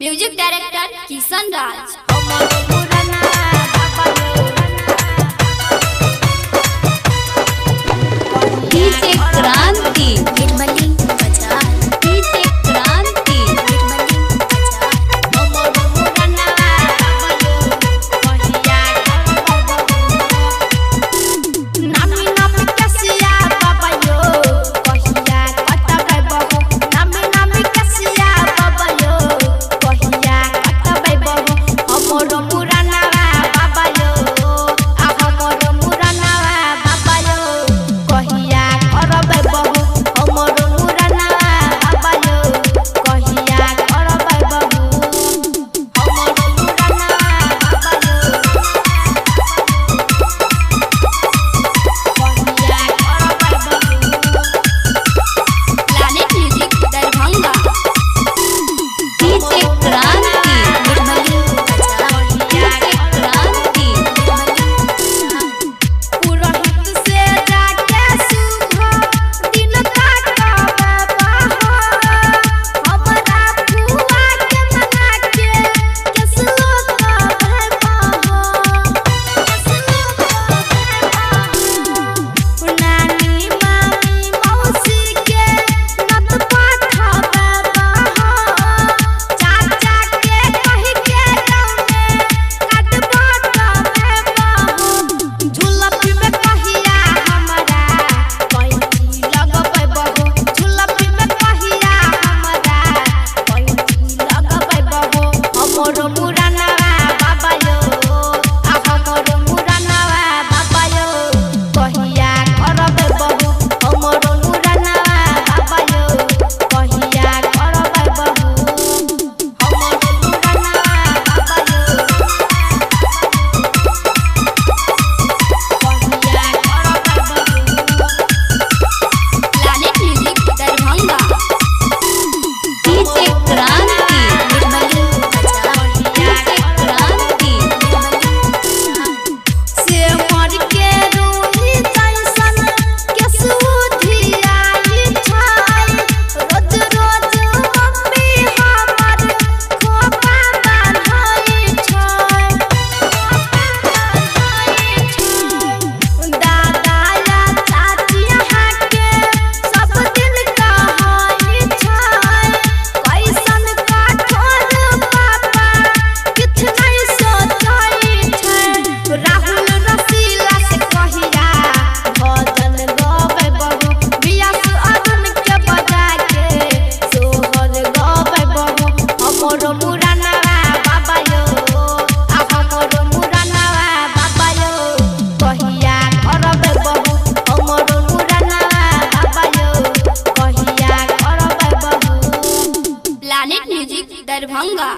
Music director Kishan राज। DJ क्रांति निर्मली बाजार, DJ क्रांति नामी नामी कसिया बाबा यो कहिया कटबै बहु, नामी नामी कसिया बाबा यो कहिया कटबै बहु, हमरो मुरानावा बाबा यो आ हमरो मुरानावा बाबा यो कहिया करबै बहु, हमरो मुरानावा बाबा यो कहिया करबै बहु, हमरो मुरानावा बाबा प्लैनेट म्यूजिक दरभंगा। डीजे क्रांति निर्मली बाजार, डीजे क्रांति पुरोहित से जाके शुभ दिन काटबै बहो, हमरा फुआ के मना के केसलो कहबै बहो, नानी मामी मौसी के नत पाठबै बहो, चाचा के कहि के गाँव में काटबै बहो, झुलपी में कहिया हमरा पैंची लगबै बहो, झुलपी में कहिया हमरा पैंची लगबै बहो, हमरो मुरानावा बाबा यो आ हमरो मुरानावा बाबा यो कहिया करबै बहो, हमरो मुरानावा बाबा यो कहिया करबै बहो, हमरो मुरानावा बाबा यो प्लैनेट म्यूजिक दरभंगा। डीजे क्रांति निर्मली बाजार, डीजे क्रांति से मर के रूही जैसन केसुधियाई छै, रोज रोज मम्मी हमर खोपा बान्है छै, दादा या चाची यहाँ के सब दिन कहै छै, कैसन कठोर पापा किछ नहीं सोचै छै, राहुल रसीला से कहिया भजन गबै बहू, बियास अरुण के बजा के सोहर गबै बहू, हमरो मुरानावा बाबा यो आ हमरो मुरानावा बाबा यो कहिया करबै बहू, हमरो मुरानावा बाबा यो कहिया करबै बहू। Planet music Darbhanga.